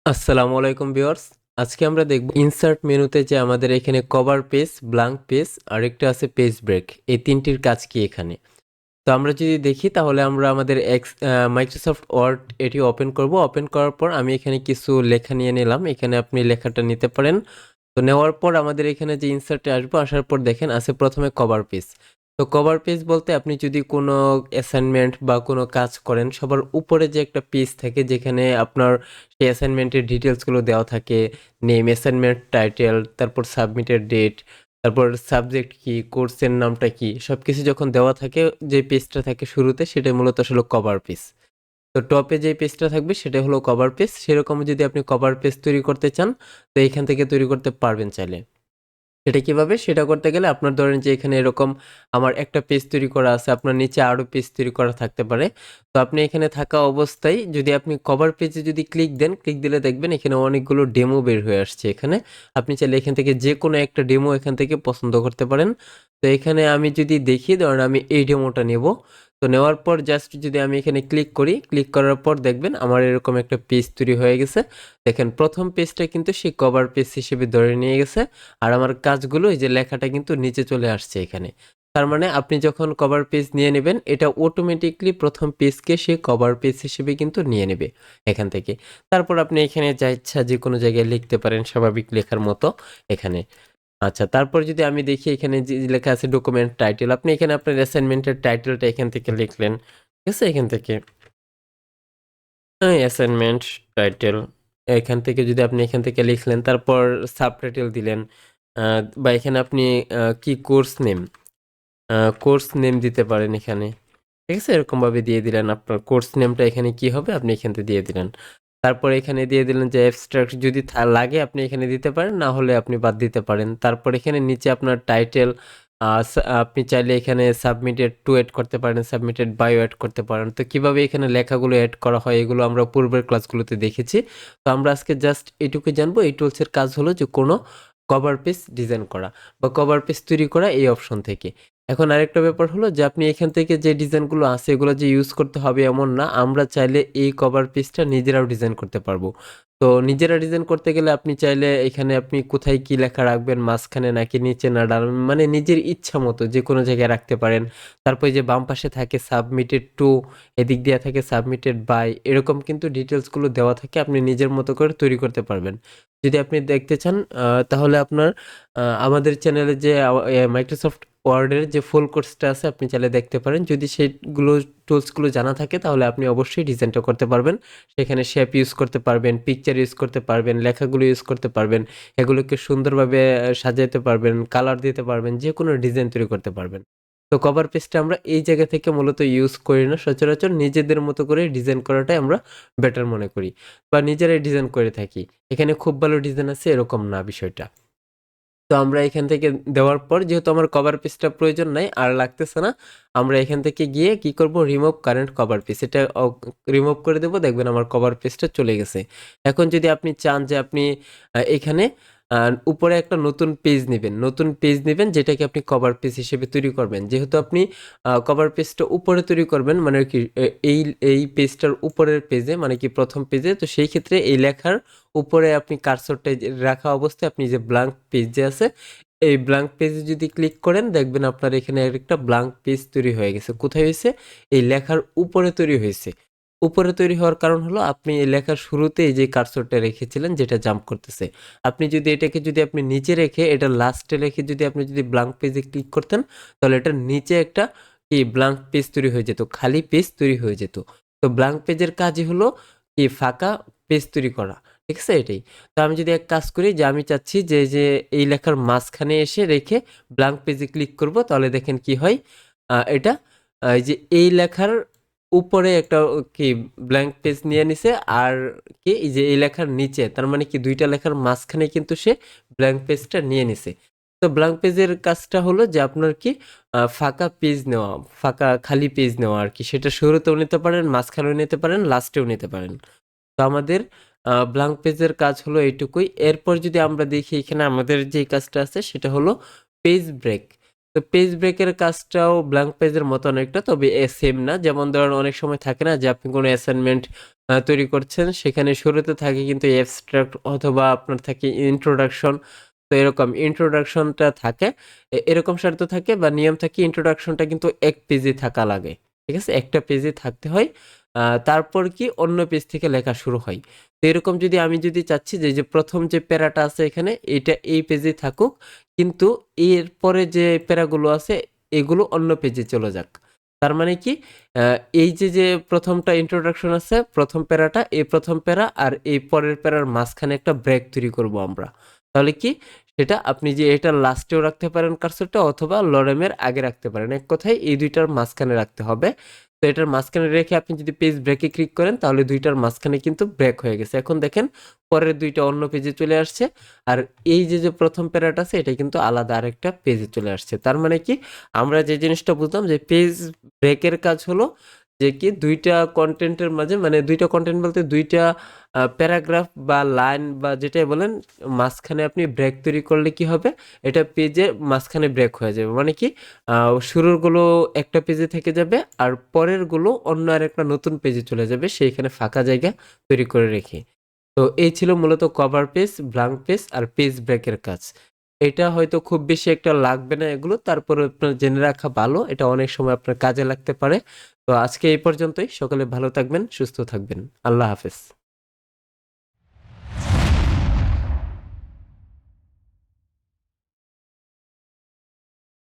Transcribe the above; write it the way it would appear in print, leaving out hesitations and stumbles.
আসসালামু আলাইকুম ভিউয়ার্স। আজকে আমরা দেখব ইনসার্ট মেনুতে যে আমাদের এখানে কভার পেজ, ব্ল্যাঙ্ক পেজ আরেকটা আছে পেজ ব্রেক। এই তিনটির কাজ কি এখানে? তো আমরা যদি দেখি তাহলে আমরা আমাদের মাইক্রোসফট ওয়ার্ড এটি ওপেন করব। ওপেন করার পর আমি এখানে কিছু লেখা নিয়ে নিলাম। এখানে আপনি লেখাটা নিতে পারেন। তো নেওয়ার পর আমাদের এখানে যে ইনসার্টে আসবো, আসার পর দেখেন আছে প্রথমে কভার পেজ। তো কভার পেজ বলতে আপনি যদি কোনো অ্যাসাইনমেন্ট বা কোনো কাজ করেন, সবার উপরে যে একটা পেজ থাকে যেখানে আপনার সেই অ্যাসাইনমেন্টের ডিটেলসগুলো দেওয়া থাকে, নেম, অ্যাসাইনমেন্ট টাইটেল, তারপর সাবমিটের ডেট, তারপর সাবজেক্ট কি, কোর্সের নামটা কি, সবকিছু যখন দেওয়া থাকে, যে পেজটা থাকে শুরুতে সেটাই মূলত আসলে কভার পেজ। তো টপে যে পেজটা থাকবে সেটা হলো কভার পেজ। সেরকম যদি আপনি কভার পেজ তৈরি করতে চান, তো এখান থেকে তৈরি করতে পারবেন চাইলে। সেটা কিভাবে? সেটা করতে গেলে আপনার ধরেন যে এখানে এরকম আমার একটা পেজ তৈরি করা আছে, আপনার নিচে আরও পেজ তৈরি করা থাকতে পারে। তো আপনি এখানে থাকা অবস্থায় যদি আপনি কভার পেজে যদি ক্লিক দেন, ক্লিক দিলে দেখবেন এখানে অনেকগুলো ডেমো বের হয়ে আসছে এখানে। আপনি চাইলে এখান থেকে যেকোনো একটা ডেমো এখান থেকে পছন্দ করতে পারেন। তো এখানে আমি যদি দেখি, ধরেন আমি এই ডেমোটা নেব। তো নেওয়ার পর জাস্ট যদি আমি এখানে ক্লিক করি, ক্লিক করার পর দেখবেন আমার এরকম একটা পেজ তৈরি হয়ে গেছে। দেখেন প্রথম পেজটা কিন্তু সেই কভার পেজ হিসেবে ধরে নিয়ে গেছে। আর আমার কাজগুলো এই যে লেখাটা কিন্তু নিচে চলে আসছে এখানে। তার মানে আপনি যখন কভার পেজ নিয়ে নেবেন, এটা অটোমেটিকলি প্রথম পেজকে সে কভার পেজ হিসেবে কিন্তু নিয়ে নেবে এখান থেকে। তারপর আপনি এখানে যা ইচ্ছা যে কোনো জায়গায় লিখতে পারেন স্বাভাবিক লেখার মতো এখানে। আচ্ছা, তারপর যদি আমি দেখি এখানে যে লেখা আছে ডকুমেন্ট টাইটেল, আপনি এখানে আপনার অ্যাসাইনমেন্টের টাইটেলটা এখান থেকে লিখলেন। ঠিক আছে? এখান থেকে অ্যাসাইনমেন্ট টাইটেল এখান থেকে যদি আপনি এখান থেকে লিখলেন, তারপর সাবটাইটেল দিলেন। বা এখানে আপনি কি কোর্স নেম দিতে পারেন এখানে। ঠিক আছে? এরকমভাবে দিয়ে দিলেন। আপনার কোর্স নেমটা এখানে কি হবে আপনি এখান থেকে দিয়ে দিলেন। তারপর এখানে দিয়ে দিলেন যে অ্যাবস্ট্রাক্ট যদি লাগে আপনি এখানে দিতে পারেন, না হলে আপনি বাদ দিতে পারেন। তারপর এখানে নিচে আপনার টাইটেল, আপনি চাইলে এখানে সাবমিটেড টু এড করতে পারেন, সাবমিটেড বায়ো এড করতে পারেন। তো কিভাবে এখানে লেখাগুলো এড করা হয় এগুলো আমরা পূর্বের ক্লাসগুলোতে দেখেছি। তো আমরা আজকে জাস্ট এটুকুই জানবো। এই টুলসের কাজ হলো যে কোনো কভার পেজ ডিজাইন করা বা কভার পেজ তৈরি করা এই অপশন থেকে। এখন আরেকটা ব্যাপার হলো যে আপনি এখান থেকে যে ডিজাইনগুলো আছে এগুলো যে ইউজ করতে হবে এমন না। আমরা চাইলে এই কভার পেজটা নিজেরাও ডিজাইন করতে পারবো। তো নিজেরা ডিজাইন করতে গেলে আপনি চাইলে এখানে আপনি কোথায় কি লেখা রাখবেন, মাঝখানে নাকি নিচে না ডান, মানে নিজের ইচ্ছা মতো যে কোনো জায়গায় রাখতে পারেন। তারপর যে বাম পাশে থাকে সাবমিটেড টু, এদিক দিয়ে থাকে সাবমিটেড বাই, এরকম কিন্তু ডিটেলসগুলো দেওয়া থাকে, আপনি নিজের মতো করে তৈরি করতে পারবেন। যদি আপনি দেখতে চান তাহলে আপনার আমাদের চ্যানেলে যে মাইক্রোসফট ওয়ার্ডের যে ফুল কোর্সটা আছে আপনি চাইলে দেখতে পারেন। যদি সেইগুলো টুলসগুলো জানা থাকে তাহলে আপনি অবশ্যই ডিজাইনটা করতে পারবেন। সেখানে শেপ ইউজ করতে পারবেন, পিকচার ইউজ করতে পারবেন, লেখাগুলো ইউজ করতে পারবেন, এগুলোকে সুন্দরভাবে সাজাতে পারবেন, কালার দিতে পারবেন, যে কোনো ডিজাইন তৈরি করতে পারবেন। তো কভার পেজটা আমরা এই জায়গা থেকে মূলত ইউজ করি না, সচরাচর নিজেদের মতো করে ডিজাইন করাটাই আমরা বেটার মনে করি বা নিজেরাই ডিজাইন করে থাকি। এখানে খুব ভালো ডিজাইন আছে এরকম না বিষয়টা। তো আমরা এখান থেকে দেওয়ার পর যেহেতু আমার কভার পেজটা প্রয়োজন নাই আর লাগতেছে না, আমরা এখান থেকে গিয়ে কি করব, রিমুভ কারেন্ট কভার পেজ, এটা রিমুভ করে দেব। দেখবেন আমার কভার পেজটা চলে গেছে। এখন যদি আপনি চান যে আপনি এখানে উপরে একটা নতুন পেজ নেবেন, নতুন পেজ নেবেন যেটাকে আপনি কভার পেজ হিসেবে তৈরি করবেন। যেহেতু আপনি কভার পেজটা উপরে তৈরি করবেন, মানে কি এই এই পেজটার উপরের পেজে, মানে কি প্রথম পেজে, তো সেই ক্ষেত্রে এই লেখার উপরে আপনি কার্সরটা রাখা অবস্থায় আপনি যে ব্ল্যাঙ্ক পেজ যে আছে, এই ব্ল্যাঙ্ক পেজে যদি ক্লিক করেন দেখবেন আপনার এখানে একটা ব্ল্যাঙ্ক পেজ তৈরি হয়ে গেছে। কোথায় হয়েছে? এই লেখার উপরে তৈরি হয়েছে। উপরে তৈরি হওয়ার কারণ হলো আপনি এই লেখার শুরুতে এই যে কার্সরটা রেখেছিলেন যেটা জাম্প করতেছে। আপনি যদি এটাকে যদি আপনি নিচে রেখে এটা লাস্টে রেখে যদি আপনি যদি ব্ল্যাঙ্ক পেজে ক্লিক করতেন, তাহলে এটার নিচে একটা কি ব্ল্যাঙ্ক পেজ তৈরি হয়ে যেত, খালি পেজ তৈরি হয়ে যেত। তো ব্ল্যাঙ্ক পেজের কাজই হলো কি ফাঁকা পেজ তৈরি করা। ঠিক আছে? এটাই। তো আমি যদি এক কাজ করি যে আমি চাচ্ছি যে এই লেখার মাঝখানে এসে রেখে ব্ল্যাঙ্ক পেজে ক্লিক করব, তাহলে দেখেন কি হয়? এটা এই যে এই লেখার উপরে একটা কি ব্ল্যাঙ্ক পেজ নিয়ে নিছে, আর কি এই যে এই লেখার নিচে, তার মানে কি ২ টা লেখার মাঝখানে কিন্তু সে ব্ল্যাঙ্ক পেজটা নিয়ে নিছে। তো ব্ল্যাঙ্ক পেজের কাজটা হলো যে আপনার কি ফাঁকা পেজ নেওয়া, ফাঁকা খালি পেজ নেওয়া আরকি। সেটা শুরুতেও নিতে পারেন, মাঝখানেও নিতে পারেন, লাস্টেও নিতে পারেন। তো আমাদের ব্ল্যাঙ্ক পেজের কাজ হলো এইটুকুই। এরপর যদি আমরা দেখি এখানে আমাদের যে কাজটা আছে সেটা হলো পেজ ব্রেক। তো পেজ ব্রেকের কাজটাও ব্ল্যাঙ্ক পেজের মতো অনেকটা, তবে সেম না। যেমন ধরেন অনেক সময় থাকে না যে আপনি কোনো অ্যাসাইনমেন্ট তৈরি করছেন, সেখানে শুরুতে থাকে কিন্তু অ্যাবস্ট্রাক্ট অথবা আপনার থাকে ইন্ট্রোডাকশন। তো এরকম ইন্ট্রোডাকশনটা থাকে, এরকম শর্ত থাকে বা নিয়ম থাকে, ইন্ট্রোডাকশনটা কিন্তু এক পেজে থাকা লাগে। ঠিক আছে, একটা পেজে থাকতে হয়। তারপর কি অন্য পেজ থেকে লেখা শুরু হয়। তো এরকম যদি আমি যদি চাচ্ছি যে যে প্রথম যে প্যারাটা আছে এখানে এটা এই পেজে থাকুক, কিন্তু এরপরে যে প্যারাগুলো আছে এগুলো অন্য পেজে চলে যাক। তার মানে কি, এই যে যে প্রথমটা ইন্ট্রোডাকশন আছে, প্রথম প্যারাটা, এই প্রথম প্যারা আর এই পরের প্যারার মাঝখানে একটা ব্রেক তৈরি করব আমরা। তাহলে কি, সেটা আপনি যে এটা লাস্টেও রাখতে পারেন কার্সরটা, অথবা লরেমের আগে রাখতে পারেন। এক কথায় এই দুইটার মাঝখানে রাখতে হবে। তো এটার মাঝখানে রেখে আপনি যদি পেজ ব্রেকে ক্লিক করেন তাহলে দুইটার মাঝখানে কিন্তু ব্রেক হয়ে গেছে। এখন দেখেন পরের দুইটা অন্য পেজে চলে আসছে, আর এই যে যে প্রথম প্যারাটা আছে এটা কিন্তু আলাদা আরেকটা পেজে চলে আসছে। তার মানে কি, আমরা যে জিনিসটা বুঝলাম যে পেজ ব্রেকের কাজ হলো যে কি দুইটা কন্টেন্টের মাঝে, মানে দুইটা কন্টেন্ট বলতে দুইটা প্যারাগ্রাফ বা লাইন বা যেটাই বলেন, মাঝখানে আপনি ব্রেক তৈরি করলে কি হবে, এটা পেজের মাঝখানে ব্রেক হয়ে যাবে। মানে কি, শুরুর গুলো একটা পেজে থেকে যাবে আর পরের গুলো অন্য আরেকটা নতুন পেজে চলে যাবে, সেইখানে ফাঁকা জায়গা তৈরি করে রেখে। তো এই ছিল মূলত কভার পেজ, ব্ল্যাঙ্ক পেজ আর পেজ ব্রেকের কাজ। এটা হয়তো খুব বেশি একটা লাগবে না এগুলো, তারপরে আপনার জেনে রাখা ভালো, এটা অনেক সময় আপনার কাজে লাগতে পারে। তো আজকে এই পর্যন্তই, সকলে ভালো থাকবেন, সুস্থ থাকবেন, আল্লাহ হাফেজ।